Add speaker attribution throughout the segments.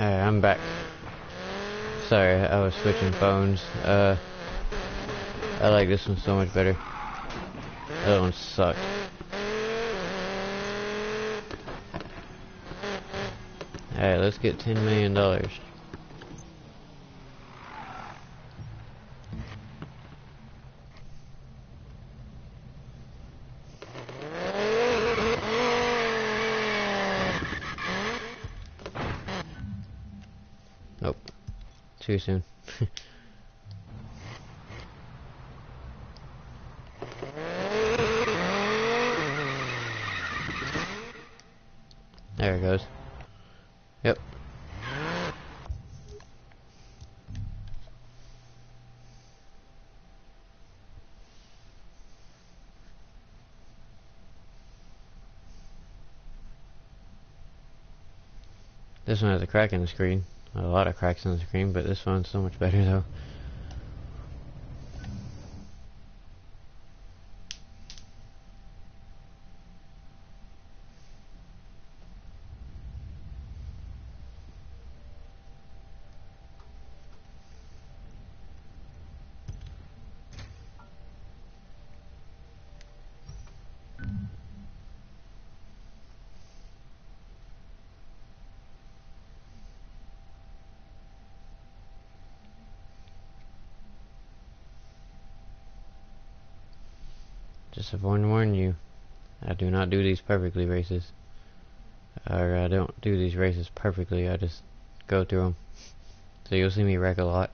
Speaker 1: Alright, I'm back. Sorry, I was switching phones. I like this one so much better. The other one sucked. Alright, let's get $10 million. Nope. Too soon. There it goes. Yep. This one has a crack in the screen. A lot of cracks in the screen, but this one's so much better though. Just to warn you, I do not do these perfectly races. Or I don't do these races perfectly, I just go through them. So you'll see me wreck a lot.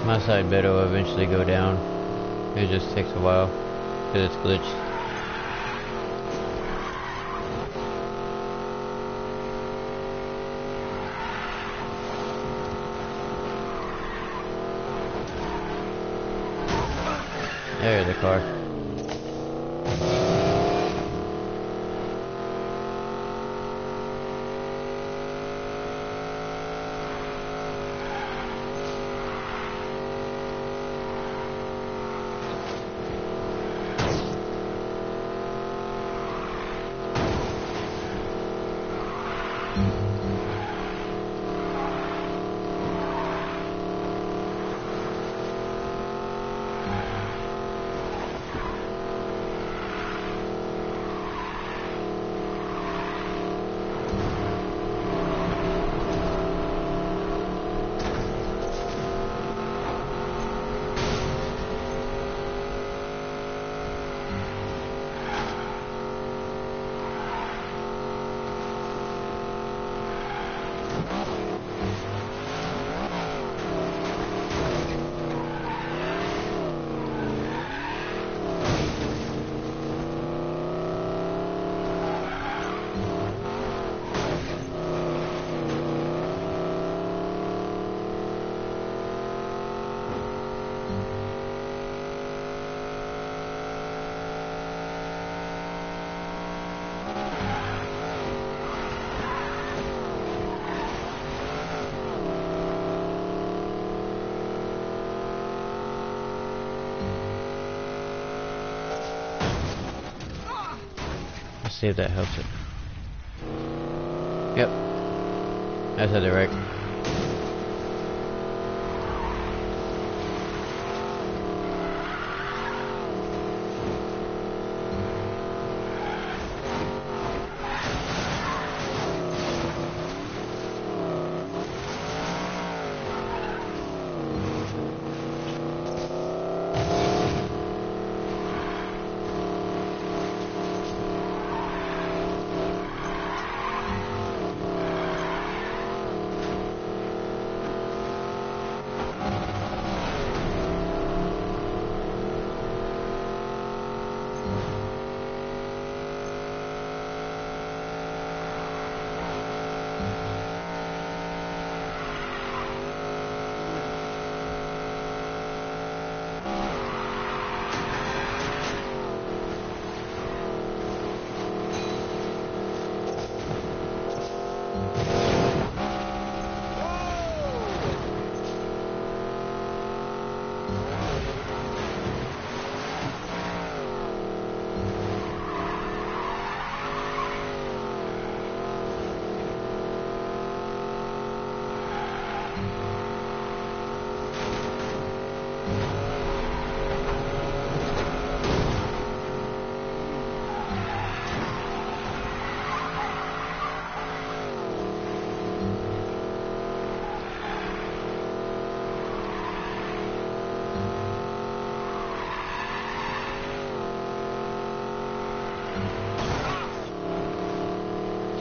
Speaker 1: My side bed will eventually go down. It just takes a while because it's glitched. There's the car. see if that helps it. Yep. I said it right.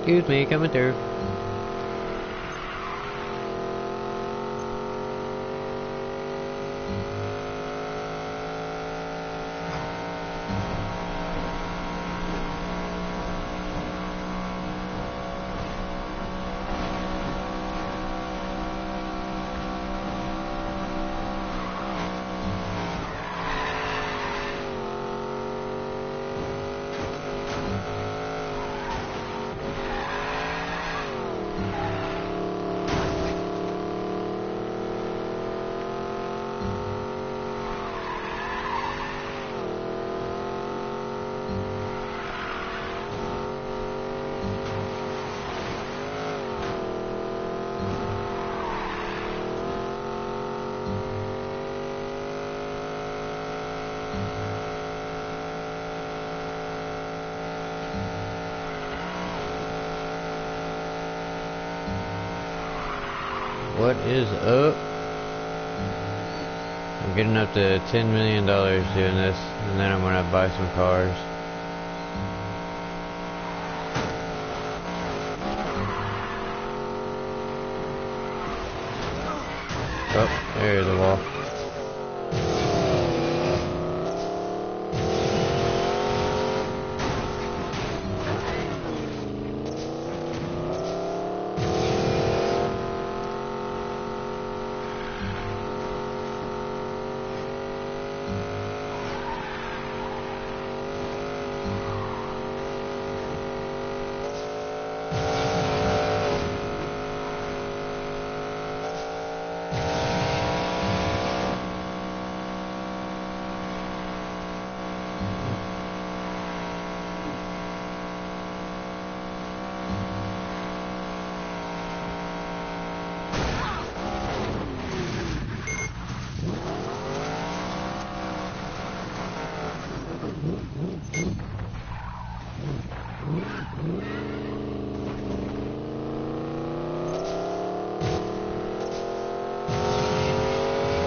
Speaker 1: Excuse me, coming through. What is up? I'm getting up to $10 million doing this, and then I'm gonna buy some cars. Oh, there's the wall.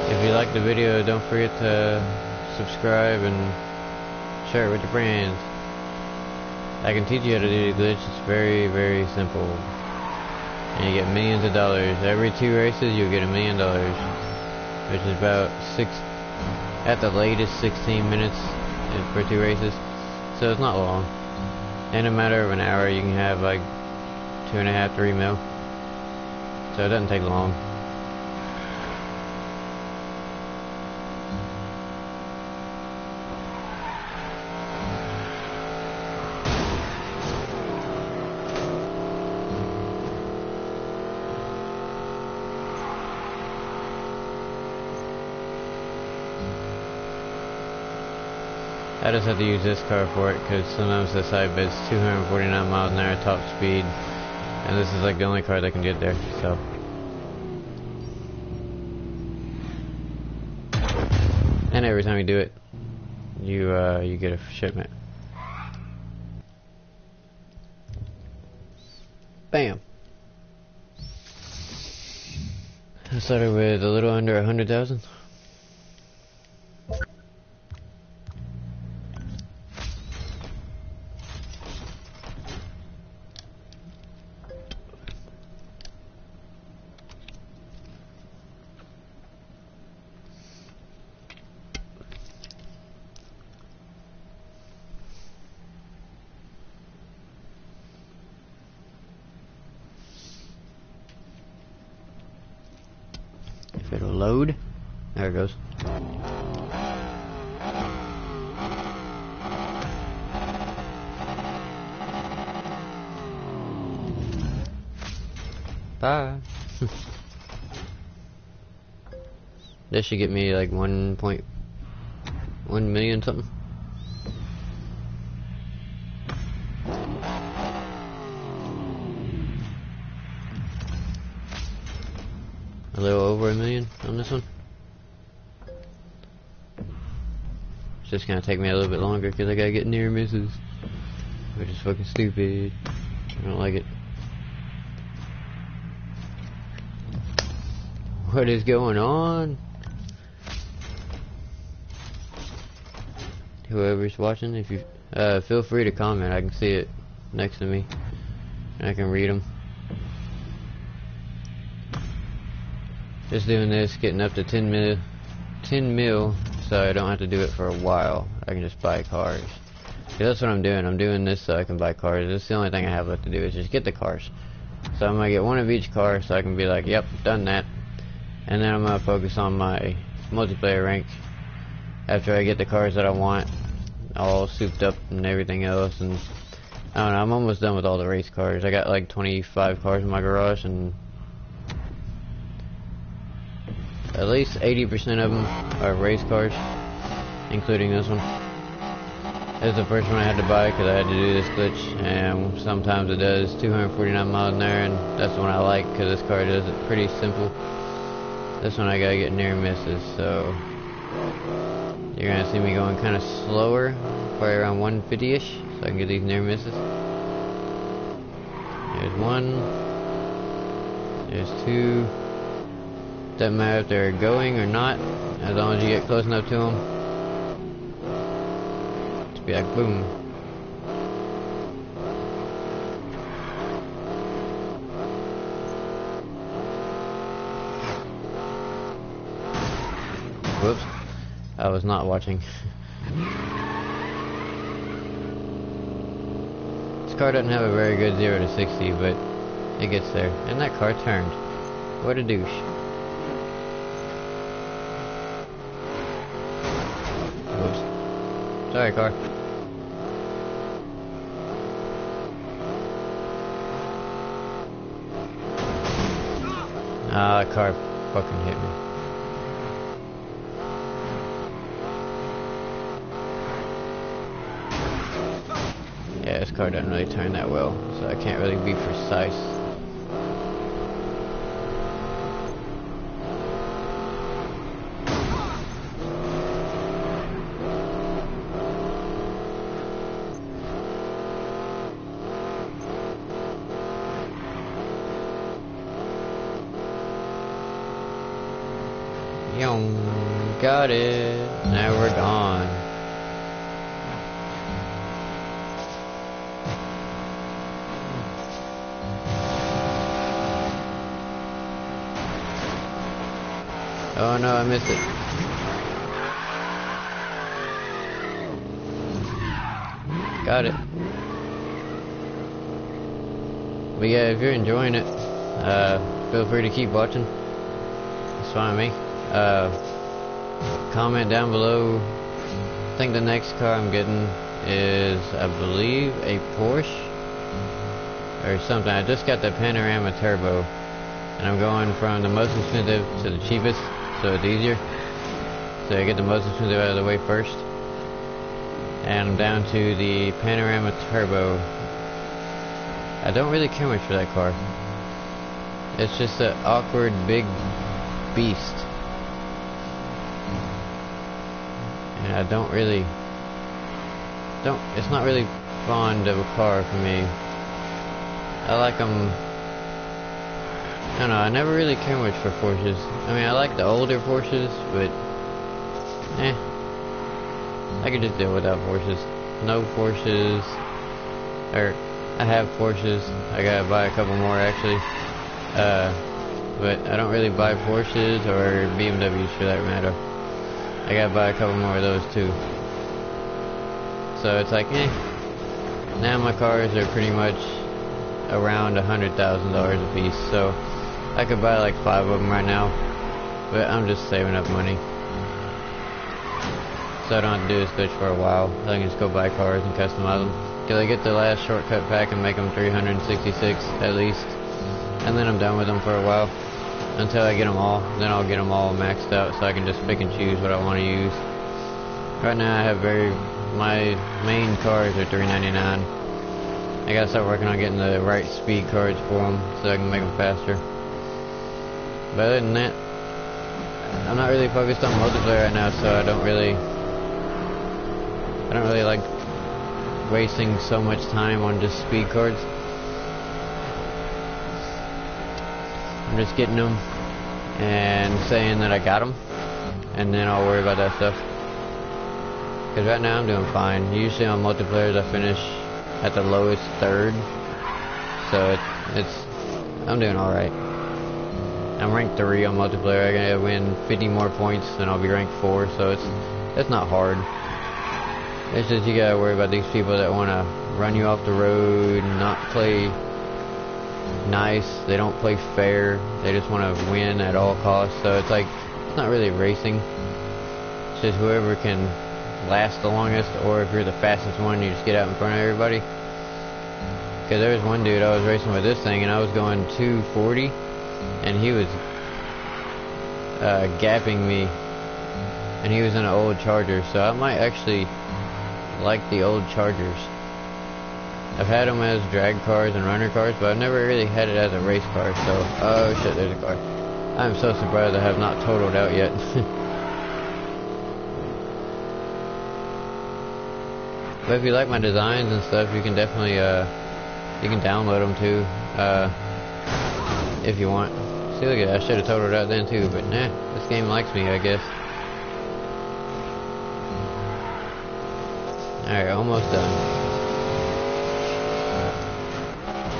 Speaker 1: If you like the video, don't forget to subscribe and share it with your friends. I can teach you how to do the glitch. It's very, very simple. And you get millions of dollars. Every 2 races, you'll get $1 million. Which is about at the latest, 16 minutes for 2 races. So it's not long. In a matter of an hour, you can have like 2.5, 3 mil. So it doesn't take long. I just have to use this car for it because sometimes the side bed's 249 miles an hour top speed, and this is like the only car that can get there. So, and every time you do it, you get a shipment. Bam. I started with a little under 100,000. If it'll load. There it goes. Bye. This should get me like 1.1 million something. A little over $1 million on this one. It's just gonna take me a little bit longer because I gotta get near misses, which is fucking stupid. I don't like it. What is going on? Whoever's watching, if you feel free to comment. I can see it next to me and I can read them. Just doing this, getting up to 10 mil, so I don't have to do it for a while. I can just buy cars. That's what I'm doing. I'm doing this so I can buy cars. That's the only thing I have left to do is just get the cars. So I'm gonna get one of each car so I can be like, yep, done that. And then I'm gonna focus on my multiplayer rank after I get the cars that I want, all souped up and everything else. And I don't know, I'm almost done with all the race cars. I got like 25 cars in my garage, and at least 80% of them are race cars, including this one. This is the first one I had to buy because I had to do this glitch, and sometimes it does 249 miles an hour, and that's the one I like because this car does it pretty simple. This one I gotta get near misses, so you're gonna see me going kind of slower, probably around 150-ish, so I can get these near misses. There's one, there's two. Doesn't matter if they're going or not, as long as you get close enough to them. Just be like, boom. Whoops. I was not watching. This car doesn't have a very good 0 to 60, but it gets there. And that car turned. What a douche. Sorry, car. Ah, that car fucking hit me. Yeah, this car doesn't really turn that well, so I can't really be precise. Got it. Now we're gone. Oh no, I missed it. Got it. But yeah, if you're enjoying it, feel free to keep watching. It's fine with me. Comment down below. I think the next car I'm getting is, I believe, a Porsche or something. I just got the Panorama Turbo, and I'm going from the most expensive to the cheapest, so it's easier. So I get the most expensive out of the way first. and I'm down to the Panorama Turbo. I don't really care much for that car. It's just an awkward big beast, and I don't really it's not really fond of a car for me. I like them. I don't know, I never really care much for Porsches. I mean, I like the older Porsches, but I could just deal without Porsches. No Porsches, or I have Porsches. I gotta buy a couple more actually. But I don't really buy Porsches or BMWs for that matter. I gotta buy a couple more of those too. So it's like, now my cars are pretty much around $100,000 a piece. So I could buy like 5 of them right now, but I'm just saving up money, so I don't have to do this bitch for a while. I can just go buy cars and customize them till I get the last shortcut pack and make them 366 at least, and then I'm done with them for a while until I get them all. Then I'll get them all maxed out so I can just pick and choose what I want to use. Right now I have my main cars are $399. I gotta start working on getting the right speed cards for them so I can make them faster. But other than that, I'm not really focused on multiplayer right now, so I don't really like wasting so much time on just speed cards. I'm just getting them and saying that I got them, and then I'll worry about that stuff. Because right now I'm doing fine. Usually on multiplayers I finish at the lowest third, so I'm doing alright. I'm ranked 3 on multiplayer. I gotta win 50 more points and I'll be ranked 4, so it's not hard. It's just you gotta worry about these people that wanna run you off the road, not play nice, they don't play fair, they just wanna win at all costs. So it's like, it's not really racing. It's just whoever can last the longest, or if you're the fastest one, you just get out in front of everybody. Because there was one dude I was racing with this thing and I was going 240 and he was gapping me, and he was in an old Charger, so I might actually like the old Chargers. I've had them as drag cars and runner cars, but I've never really had it as a race car. So, oh shit, there's a car. I'm so surprised I have not totaled out yet. But if you like my designs and stuff, you can definitely you can download them too, if you want. See, look at that, I should have totaled out then too, but nah, this game likes me, I guess. Alright, almost done.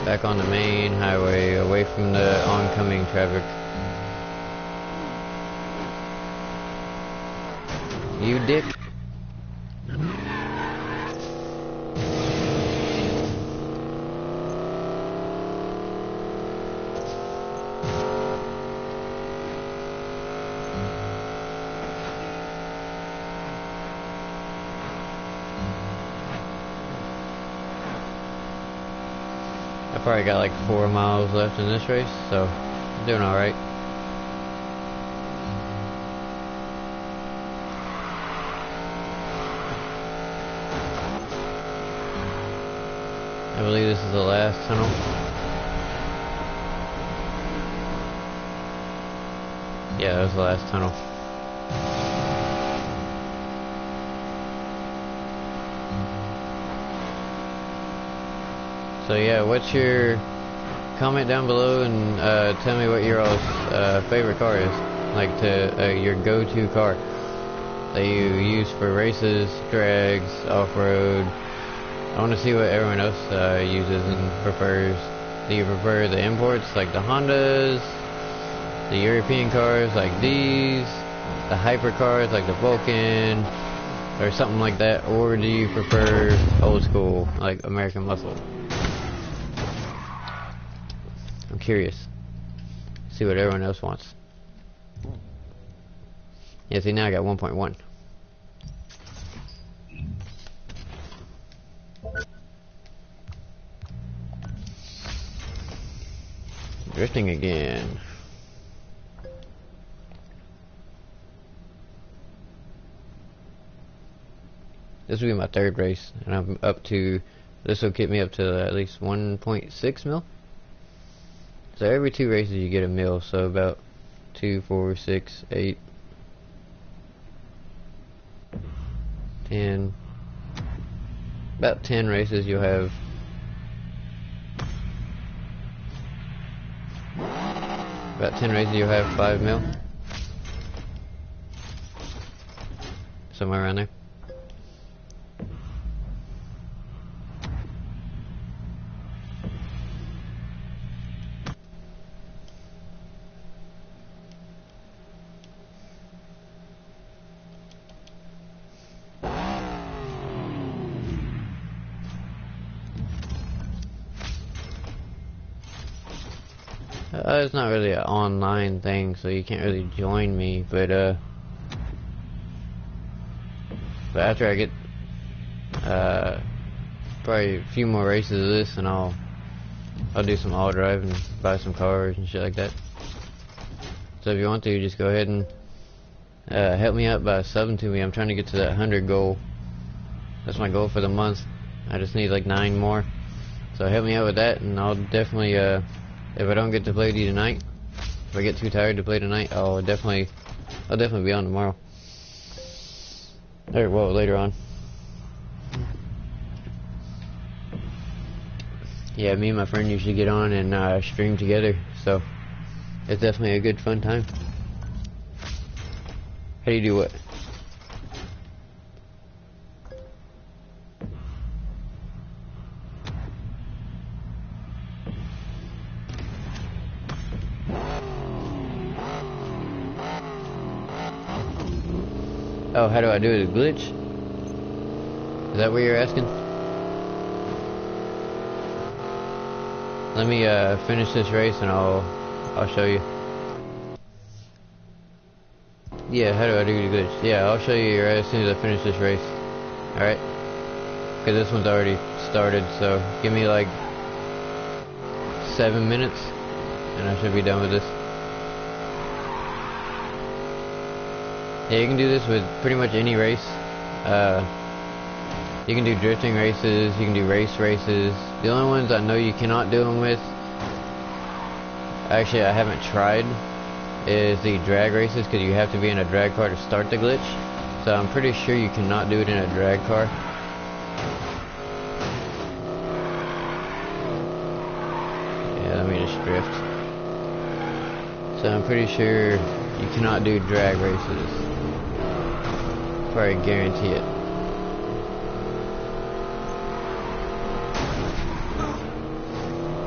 Speaker 1: Back on the main highway, away from the oncoming traffic. You dick. I probably got like 4 miles left in this race, so I'm doing alright. I believe this is the last tunnel. Yeah, that was the last tunnel. So yeah, what's your comment down below and tell me what your all's favorite car is, like your go-to car that you use for races, drags, off-road. I want to see what everyone else uses and prefers. Do you prefer the imports like the Hondas, the European cars like these, the hypercars like the Vulcan, or something like that, or do you prefer old school like American Muscle? I'm curious. See what everyone else wants. Yeah, see, now I got 1.1. Drifting again. This will be my third race, and I'm up to, this will get me up to at least 1.6 mil. So every 2 races you get a mil, so about 2, 4, 6, 8, 10, about 10 races you'll have about 10 races you'll have 5 mil, somewhere around there. It's not really an online thing, so you can't really join me, but after I get probably a few more races of this, and I'll do some all drive and buy some cars and shit like that. So if you want to, just go ahead and help me out by subbing to me. I'm trying to get to that 100 goal. That's my goal for the month. I just need like 9 more. So help me out with that, and I'll definitely if I don't get to play with you tonight, if I get too tired to play tonight, I'll definitely be on tomorrow. Or well, later on. Yeah, me and my friend usually get on and stream together, so it's definitely a good fun time. How do you do what? Oh, how do I do it? A glitch? Is that what you're asking? Let me finish this race and I'll show you. Yeah, how do I do the glitch? Yeah, I'll show you as soon as I finish this race. Alright? Because this one's already started, so give me like 7 minutes and I should be done with this. Yeah, you can do this with pretty much any race. You can do drifting races, you can do race races. The only ones I know you cannot do them with, actually I haven't tried, is the drag races, because you have to be in a drag car to start the glitch. So I'm pretty sure you cannot do it in a drag car. Yeah, let me just drift. So I'm pretty sure you cannot do drag races. Probably guarantee it.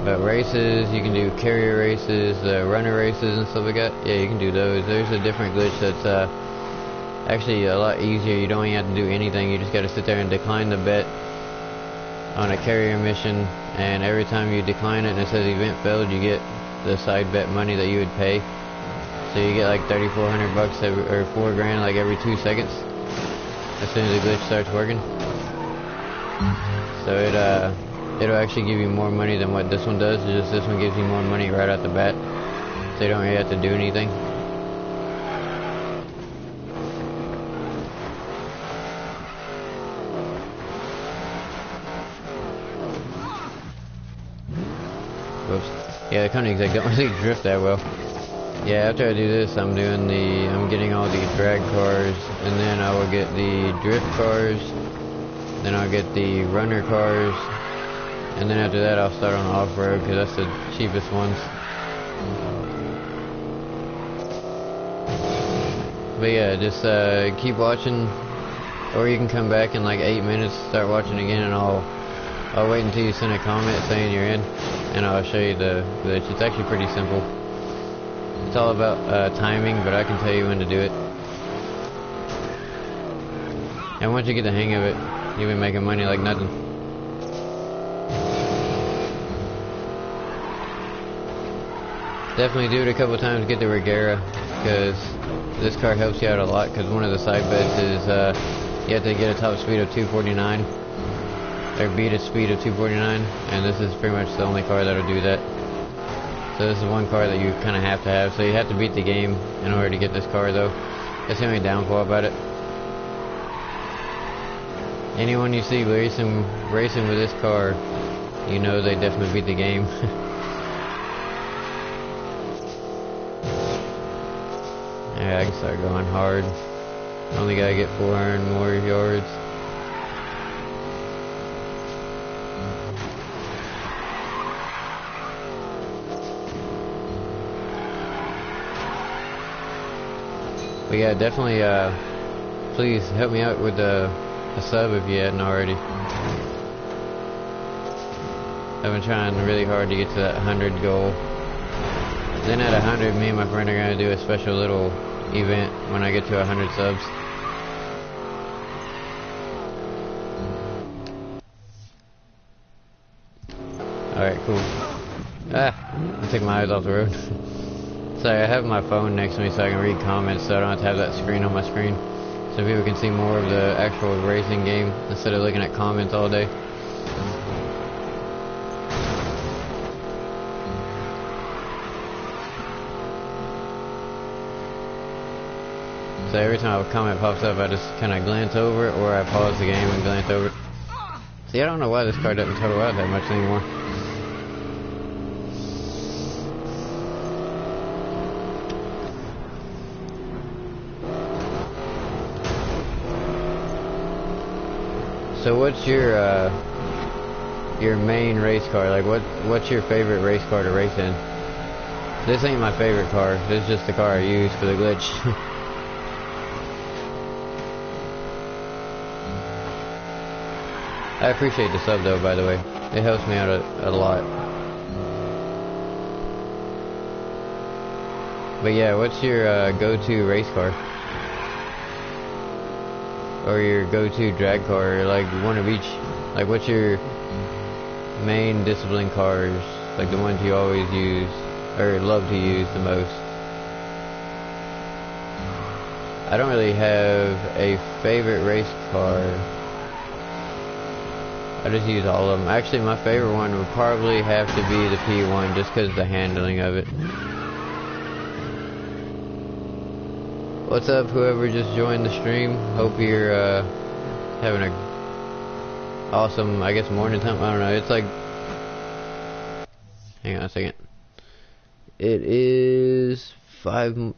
Speaker 1: But races, you can do carrier races, runner races and stuff like that. Yeah, you can do those. There's a different glitch that's actually a lot easier. You don't even have to do anything. You just got to sit there and decline the bet on a carrier mission, and every time you decline it and it says event failed, you get the side bet money that you would pay. So you get like 3,400 bucks or $4 grand like every 2 seconds as soon as the glitch starts working. So it'll actually give you more money than what this one does. It's just this one gives you more money right out the bat, so you don't really have to do anything. Whoops. Yeah, the Cunning exec don't really drift that well. Yeah, after I do this, I'm getting all the drag cars, and then I will get the drift cars, then I'll get the runner cars, and then after that I'll start on off-road, because that's the cheapest ones. But yeah, just keep watching, or you can come back in like 8 minutes, start watching again, and I'll wait until you send a comment saying you're in, and I'll show you the glitch. It's actually pretty simple. It's all about timing, but I can tell you when to do it. And once you get the hang of it, you'll be making money like nothing. Definitely do it a couple times to get the Regera, because this car helps you out a lot, because one of the side bets is you have to get a top speed of 249, or beat a speed of 249, and this is pretty much the only car that'll do that. So this is one car that you kind of have to have, so you have to beat the game in order to get this car though. That's the only downfall about it. Anyone you see racing with this car, you know they definitely beat the game. Yeah, I can start going hard. Only gotta get 400 more yards. But yeah, definitely, please help me out with a sub if you hadn't already. I've been trying really hard to get to that 100 goal. Then at 100, me and my friend are going to do a special little event when I get to 100 subs. Alright, cool. I took my eyes off the road. Sorry, I have my phone next to me so I can read comments, so I don't have to have that screen on my screen. So people can see more of the actual racing game instead of looking at comments all day. So every time a comment pops up, I just kind of glance over it, or I pause the game and glance over it. See, I don't know why this car doesn't total out that much anymore. So what's your main race car? Like what's your favorite race car to race in? This ain't my favorite car. This is just the car I use for the glitch. I appreciate the sub though, by the way. It helps me out a lot. But yeah, what's your go-to race car? Or your go-to drag car, or like one of each? Like what's your main discipline cars? Like the ones you always use, or love to use the most? I don't really have a favorite race car. I just use all of them. Actually, my favorite one would probably have to be the P1, just because of the handling of it. What's up, whoever just joined the stream? Hope you're having a awesome, I guess, morning time. I don't know. It's like, hang on a second. It is 5 in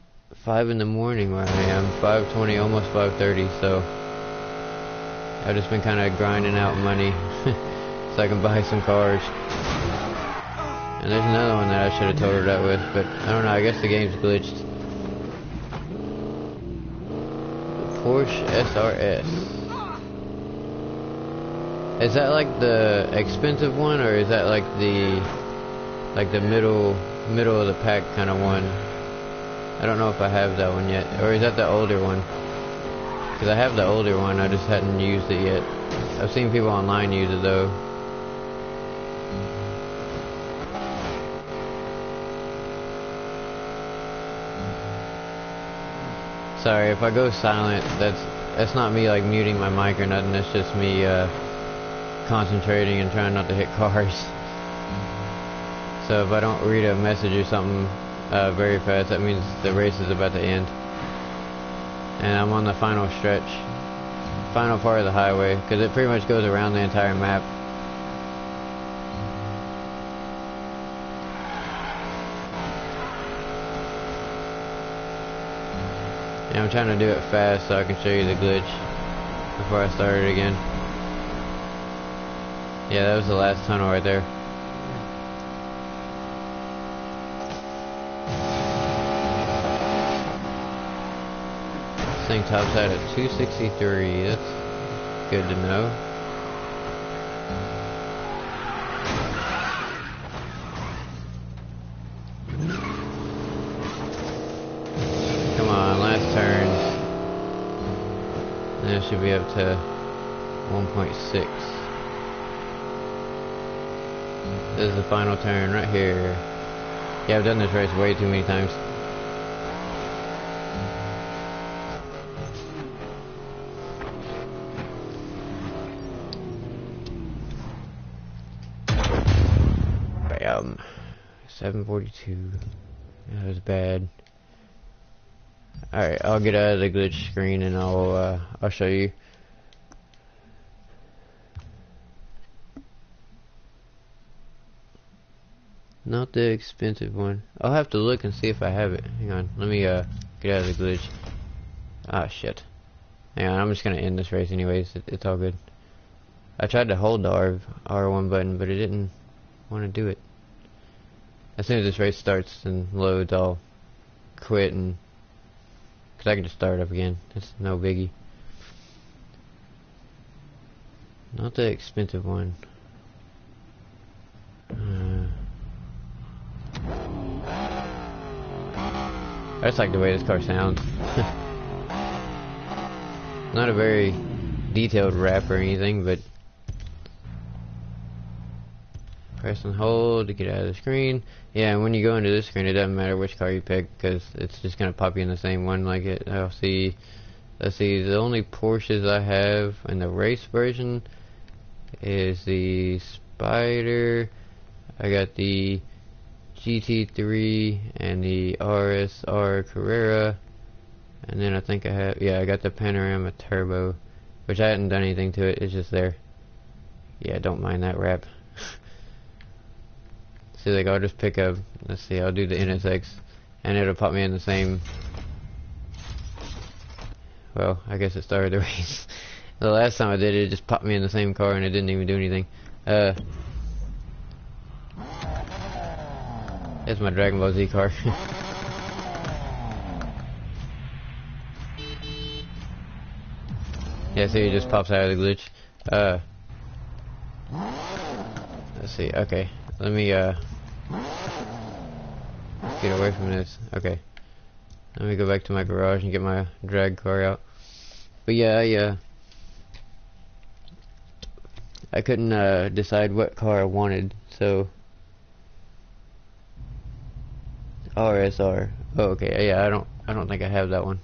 Speaker 1: the morning where I am. 5:20, almost 5:30. So I've just been kind of grinding out money so I can buy some cars. And there's another one that I should have totaled that with, but I don't know. I guess the game's glitched. Porsche SRS. Is that like the expensive one, or is that like the middle of the pack kind of one? I don't know if I have that one yet, or is that the older one? Because I have the older one, I just hadn't used it yet. I've seen people online use it though. Sorry if I go silent. That's not me like muting my mic or nothing. That's just me concentrating and trying not to hit cars. So if I don't read a message or something very fast, that means the race is about to end. And I'm on the final stretch, final part of the highway, because it pretty much goes around the entire map. And I'm trying to do it fast so I can show you the glitch before I start it again. Yeah, that was the last tunnel right there. This thing tops out at 263. That's good to know. Come on, last turns. And it should be up to 1.6. This is the final turn right here. Yeah, I've done this race way too many times. Bam. 742. That was bad. Alright, I'll get out of the glitch screen and I'll show you. Not the expensive one. I'll have to look and see if I have it. Hang on, let me get out of the glitch. Ah, shit. Hang on, I'm just gonna end this race anyways. It's all good. I tried to hold the R1 button, but it didn't want to do it. As soon as this race starts and loads, I'll quit, and cause I can just start up again. It's no biggie. Not the expensive one. I just like the way this car sounds. Not a very detailed rap or anything, but press and hold to get out of the screen. Yeah, and when you go into this screen, it doesn't matter which car you pick, because it's just gonna pop you in the same one. Like it. I'll see. Let's see. The only Porsches I have in the race version is the Spider. I got the GT3 and the RSR Carrera, and then I think I have, yeah, I got the Panorama Turbo, which I hadn't done anything to it. It's just there. Yeah, don't mind that wrap. See, like I'll just pick up. Let's see, I'll do the NSX, and it'll pop me in the same. Well, I guess it started the race. The last time I did it, it just popped me in the same car, and it didn't even do anything. That's my Dragon Ball Z car. Yeah, see, it just pops out of the glitch. Let's see. Okay, let me get away from this. Okay, let me go back to my garage and get my drag car out. But yeah, I couldn't decide what car I wanted, so RSR. Oh, okay. Yeah, I don't think I have that one.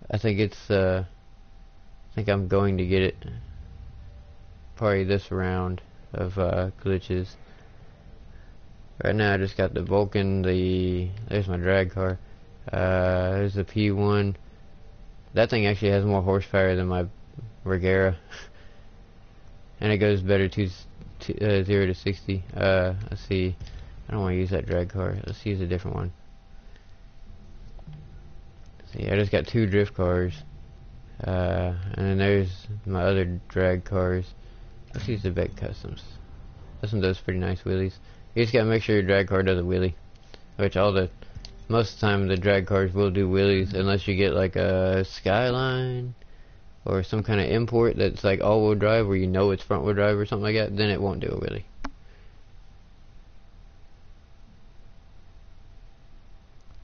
Speaker 1: I think it's I think I'm going to get it probably this round of glitches. Right now I just got the Vulcan, there's my drag car. There's the P1. That thing actually has more horsepower than my Regera. And it goes better to 0 to 60. Let's see. I don't want to use that drag car. Let's use a different one. See, I just got 2 drift cars. And then there's my other drag cars. Let's use the Beck Customs. This one does pretty nice wheelies. You just gotta make sure your drag car does a wheelie. Which most of the time the drag cars will do wheelies, unless you get like a Skyline or some kind of import that's like all-wheel drive, where you know it's front-wheel drive or something like that. Then it won't do a wheelie.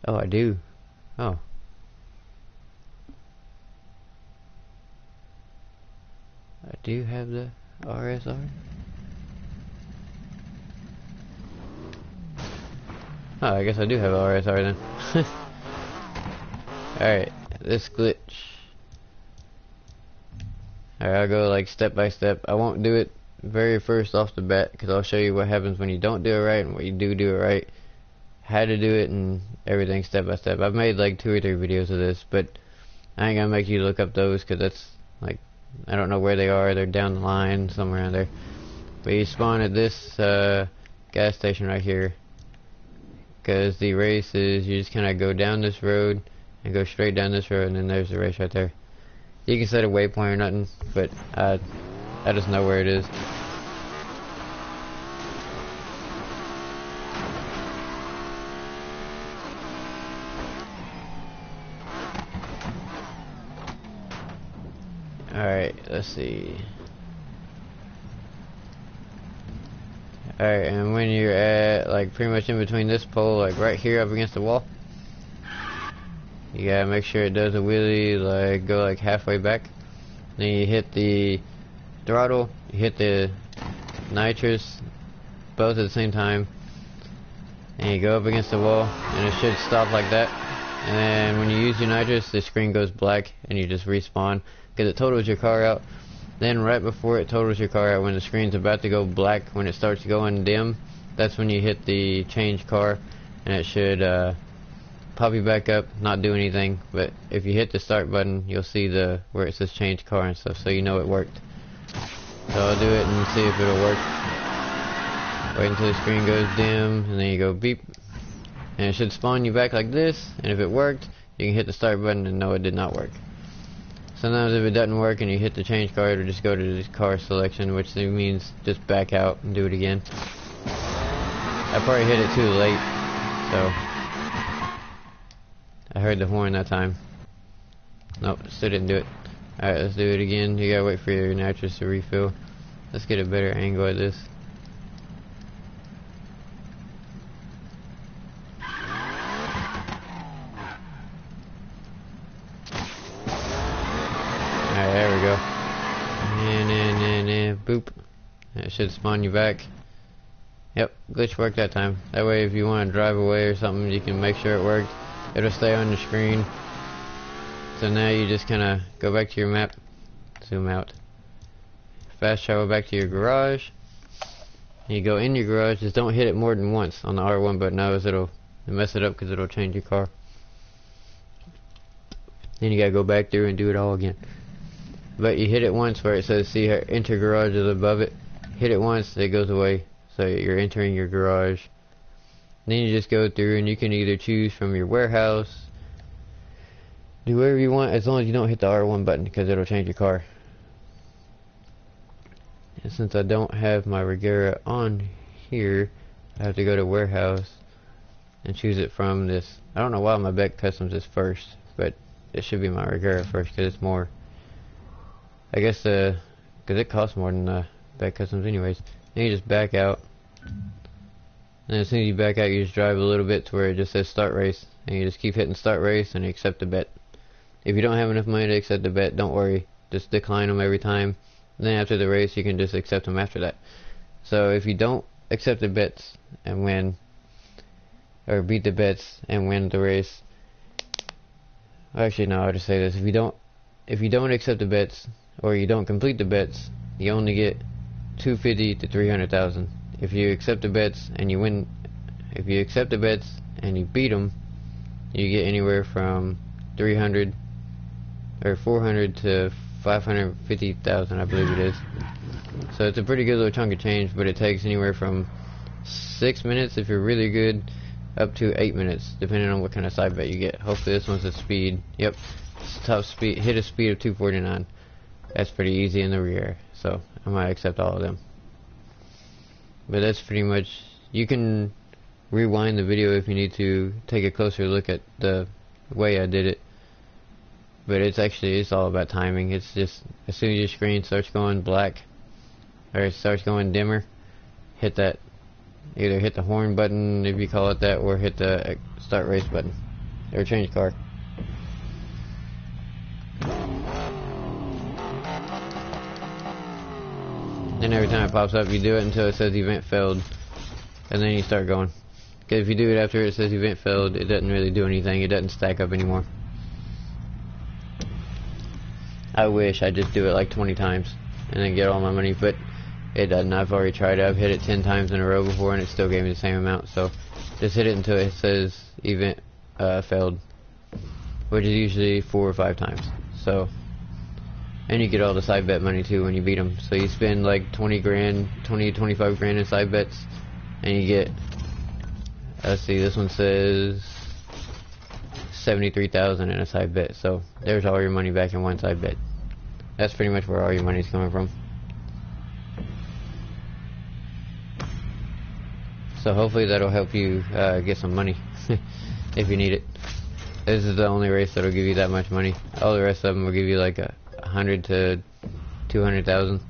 Speaker 1: Oh, I do. Oh. I do have the RSR. Oh, I guess I do have an RSR then. Alright, this glitch. Alright, I'll go like step by step. I won't do it very first off the bat, because I'll show you what happens when you don't do it right and what you do it right. How to do it and everything step by step. I've made like 2 or 3 videos of this, but I ain't gonna make you look up those, because that's like, I don't know where they are. They're down the line somewhere around there. But you spawn at this gas station right here, because the race is, you just kind of go down this road and go straight down this road, and then there's the race right there. You can set a waypoint or nothing, but I just know where it is. Alright, let's see. Alright, and when you're at, like, pretty much in between this pole, like right here up against the wall, you gotta make sure it does a wheelie, like, go like halfway back. Then you hit the throttle, you hit the nitrous, both at the same time, and you go up against the wall, and it should stop like that. And then when you use your nitrous, the screen goes black, and you just respawn, because it totals your car out. Then right before it totals your car out, when the screen's about to go black, when it starts going dim, that's when you hit the change car, and it should pop you back up, not do anything. But if you hit the start button, you'll see where it says change car and stuff, so you know it worked. So I'll do it and see if it'll work. Wait until the screen goes dim, and then you go beep. And it should spawn you back like this, and if it worked, you can hit the start button and know it did not work. Sometimes if it doesn't work and you hit the change car, it'll just go to the car selection, which means just back out and do it again. I probably hit it too late, so I heard the horn that time. Nope, still didn't do it. Alright, let's do it again. You gotta wait for your nitrous to refill. Let's get a better angle at this. Alright, there we go. And boop. It should spawn you back. Yep, glitch worked that time. That way if you want to drive away or something, you can make sure it worked. It'll stay on the screen. So now you just kind of go back to your map. Zoom out. Fast travel back to your garage. You go in your garage, just don't hit it more than once on the R1 button, otherwise it'll mess it up because it'll change your car. Then you gotta go back through and do it all again. But you hit it once where it says see enter garage is above it. Hit it once, it goes away. So you're entering your garage. Then you just go through and you can either choose from your warehouse. Do whatever you want as long as you don't hit the R1 button because it'll change your car. And since I don't have my Regera on here, I have to go to warehouse and choose it from this. I don't know why my Beck Customs is first, but it should be my Regera first because it's more. I guess because it costs more than Beck Customs anyways. Then you just back out. And as soon as you back out, you just drive a little bit to where it just says start race. And you just keep hitting start race and you accept the bet. If you don't have enough money to accept the bet, don't worry. Just decline them every time. Then after the race, you can just accept them after that. So if you don't accept the bets and win, or beat the bets and win the race. Actually, no, I'll just say this. If you don't accept the bets, or you don't complete the bets, you only get 250 to 300,000. If you accept the bets and you win, if you accept the bets and you beat them, you get anywhere from 300 or 400 to 550,000, I believe it is. So it's a pretty good little chunk of change, but it takes anywhere from 6 minutes if you're really good, up to 8 minutes, depending on what kind of side bet you get. Hopefully this one's a speed. Yep, it's top speed. Hit a speed of 249. That's pretty easy in the rear, so I might accept all of them. But that's pretty much. You can rewind the video if you need to take a closer look at the way I did it. But it's all about timing. It's just as soon as your screen starts going black or it starts going dimmer, hit that. Either hit the horn button if you call it that, or hit the start race button or change car. Then every time it pops up, you do it until it says event failed, and then you start going. Because if you do it after it says event failed, it doesn't really do anything. It doesn't stack up anymore. I wish I just do it like 20 times and then get all my money, but it doesn't. I've already tried it. I've hit it 10 times in a row before, and it still gave me the same amount. So just hit it until it says event failed, which is usually 4 or 5 times. So. And you get all the side bet money too when you beat them. So you spend like 20 grand, 25 grand in side bets, and you get, let's see, this one says 73,000 in a side bet. So there's all your money back in one side bet. That's pretty much where all your money's coming from. So hopefully that'll help you get some money if you need it. This is the only race that'll give you that much money. All the rest of them will give you like 100 to 200,000,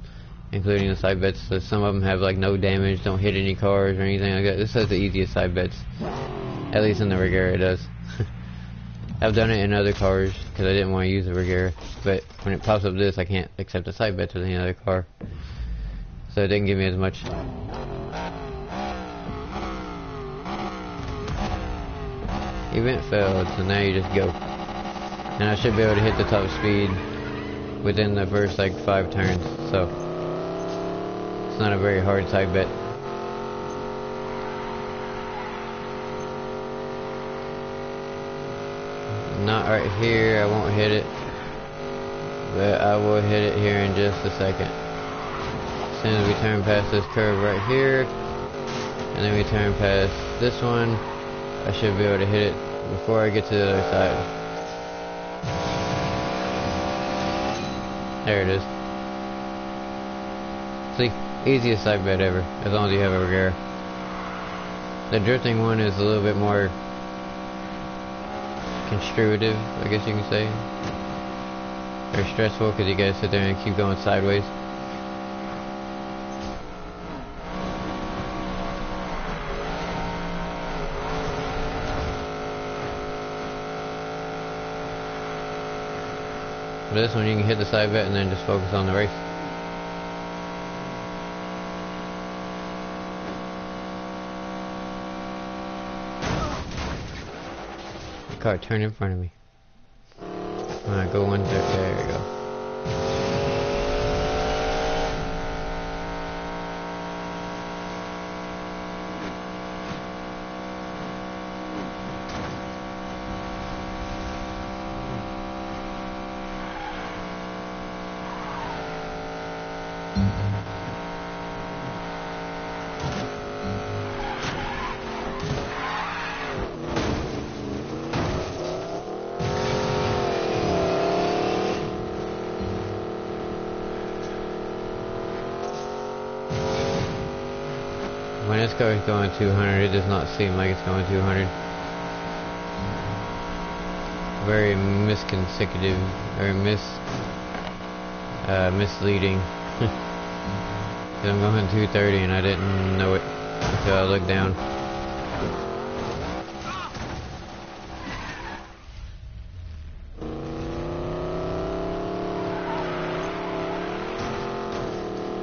Speaker 1: including the side bets. So some of them have like no damage, don't hit any cars or anything like that. This has the easiest side bets, at least in the Regera it does. I've done it in other cars because I didn't want to use the Regera, but when it pops up this, I can't accept the side bets with any other car, so it didn't give me as much. Event failed, so now you just go. And I should be able to hit the top speed within the first like 5 turns, so it's not a very hard side bet. Not right here, I won't hit it, but I will hit it here in just a second. As soon as we turn past this curve right here, and then we turn past this one. I should be able to hit it before I get to the other side. There it is. See, easiest side bet ever, as long as you have a gear. The drifting one is a little bit more constructive, I guess you can say. Or stressful, because you gotta sit there and keep going sideways. But this one you can hit the side bet and then just focus on the race. The car turned in front of me. Alright, go one there, there you go. When this car is going 200, it does not seem like it's going 200. Very misconsecutive, or misleading. Because I'm going 230 and I didn't know it until I looked down.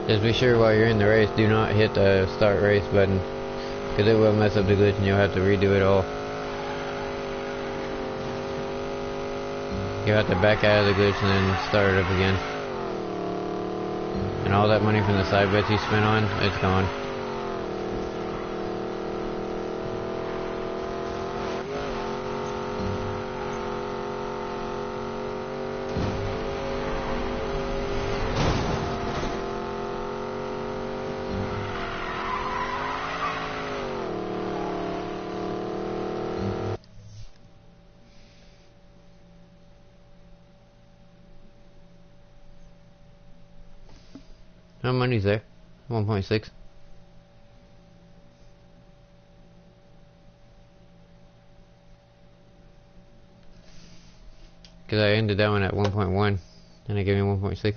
Speaker 1: Just be sure while you're in the race, do not hit the start race button, because it will mess up the glitch and you'll have to redo it all. You'll have to back out of the glitch and then start it up again. And all that money from the side bets you spent on, it's gone. How money's there? 1.6. Because I ended that one at 1.1 and it gave me 1.6.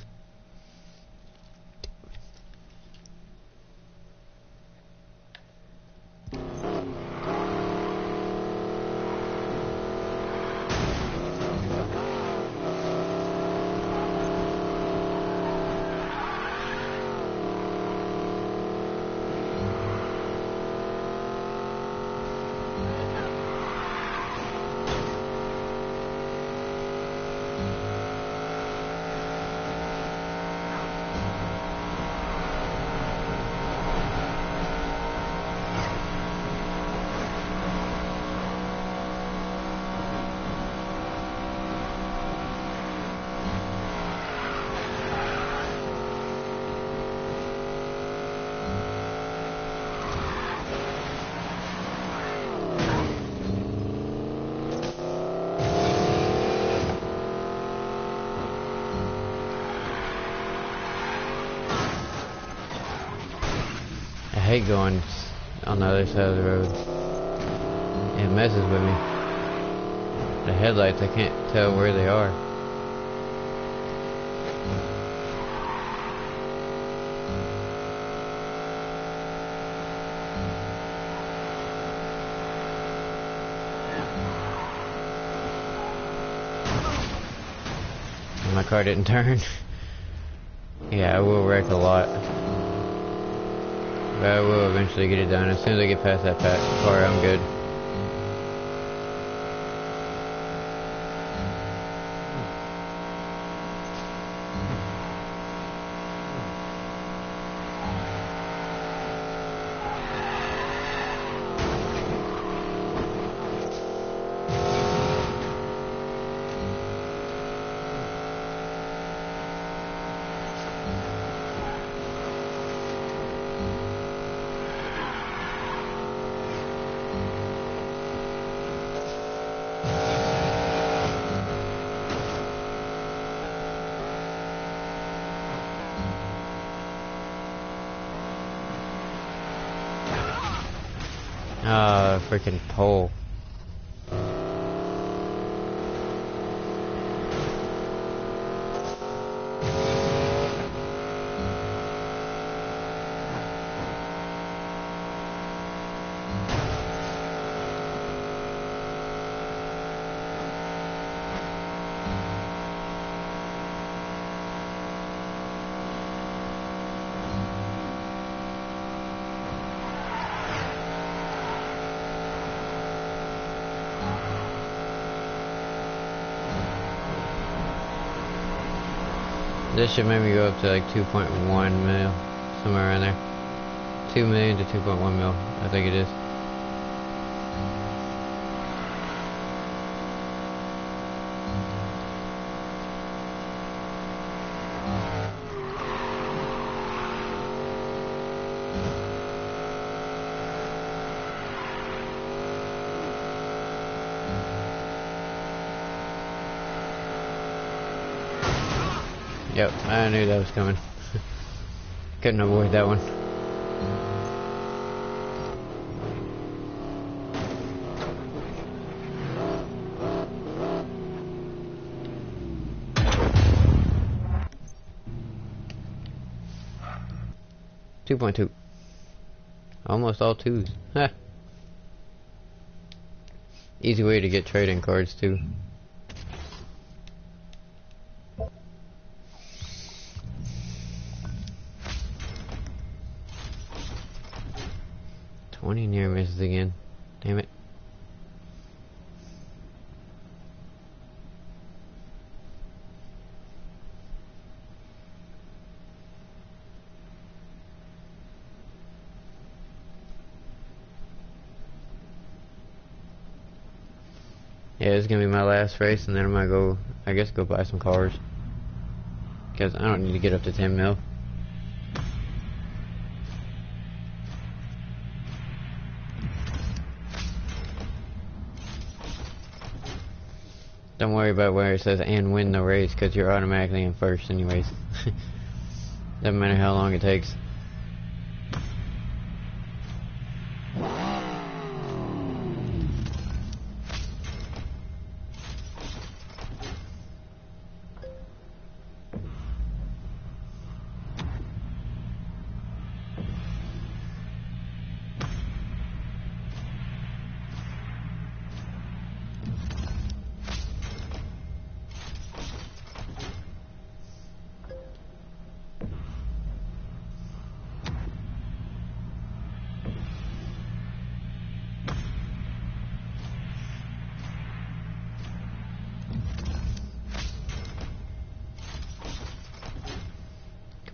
Speaker 1: I hate going on the other side of the road. It messes with me. The headlights, I can't tell where they are. My car didn't turn. Yeah, I will wreck a lot. But I will eventually get it done. As soon as I get past that car, I'm good. Freaking pole. This should maybe go up to like 2.1 mil, somewhere around there. 2 million to 2.1 mil, I think it is. Yep, I knew that was coming. Couldn't avoid that one. .2. Almost all twos. Huh. Easy way to get trading cards too. Near misses again. Damn it. Yeah, it's gonna be my last race, and then I'm gonna go, I guess, go buy some cars. Because I don't need to get up to 10 mil. Don't worry about where it says and win the race, because you're automatically in first anyways. Doesn't matter how long it takes.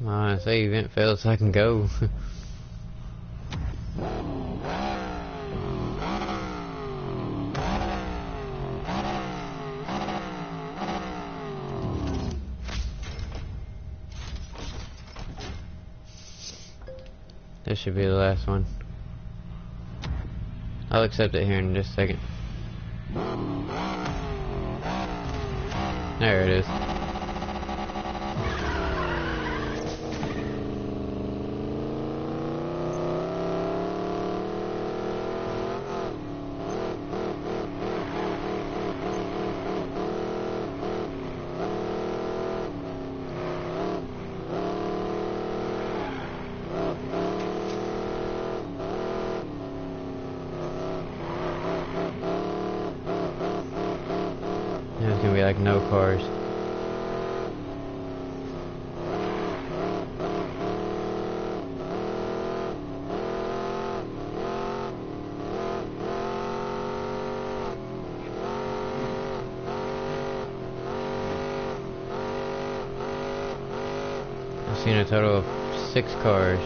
Speaker 1: Come on, say event failed so I can go. This should be the last one. I'll accept it here in just a second. There it is. There's gonna be like no cars. I've seen a total of 6 cars.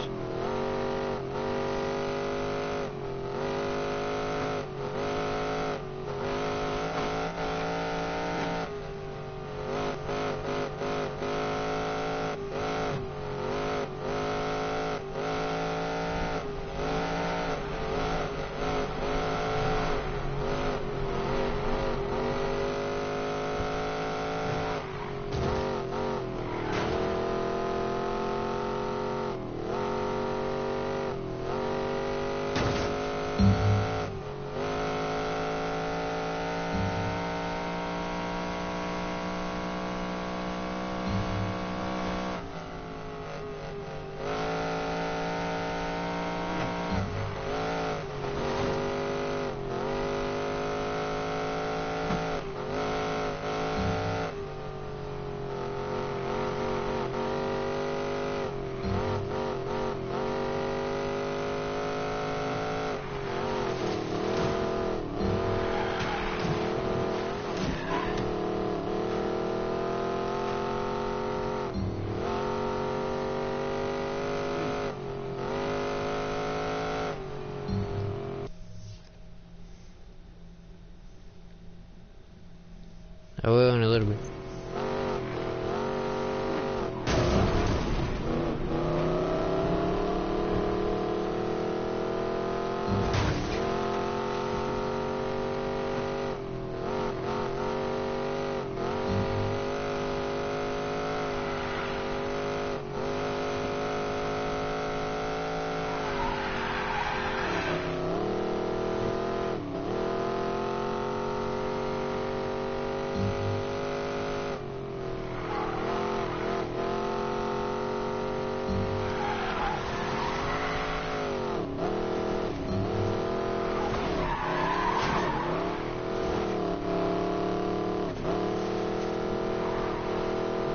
Speaker 1: I will in a little bit.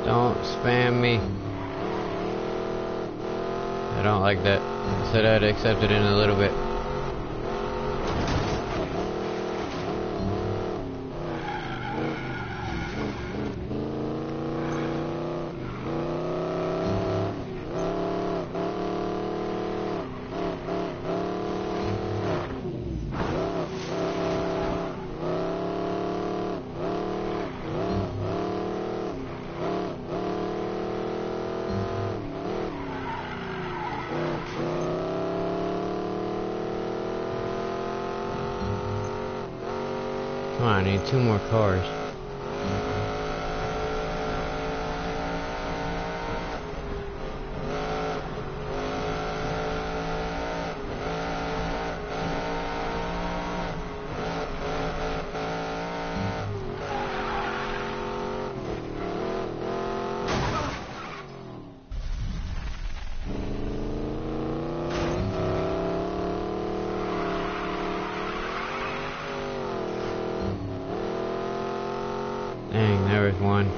Speaker 1: Don't spam me. I don't like that. I said I'd accept it in a little bit. Come on, I need 2 more cars. Dang, there was one.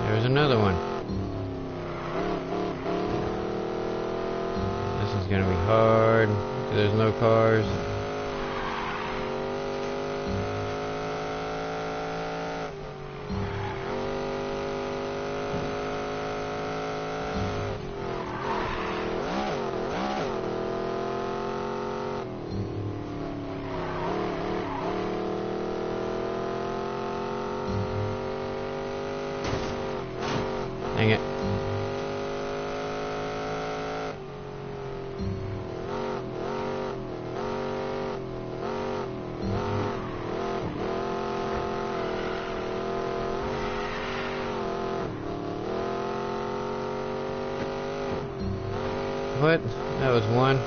Speaker 1: There was another one. This is gonna be hard, 'cause there's no cars. Dang it. What? That was one.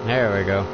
Speaker 1: There we go.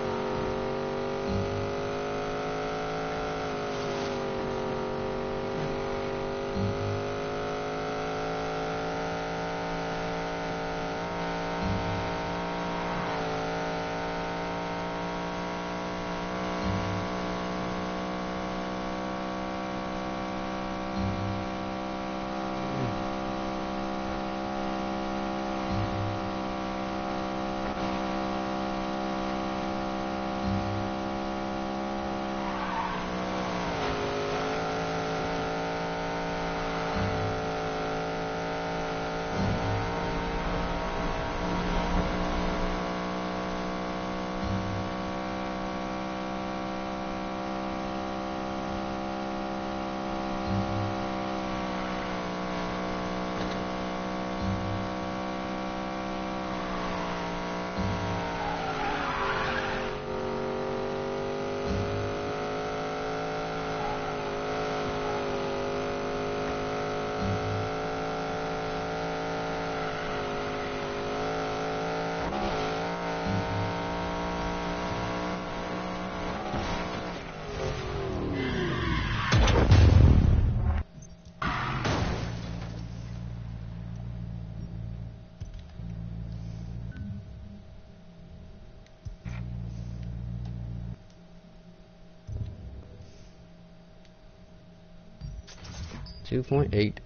Speaker 1: $2.8.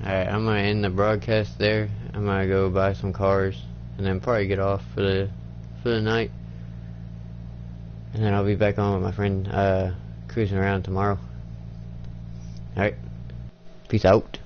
Speaker 1: Alright, I'm gonna end the broadcast there. I'm gonna go buy some cars and then probably get off for the night. And then I'll be back on with my friend cruising around tomorrow. Alright. Peace out.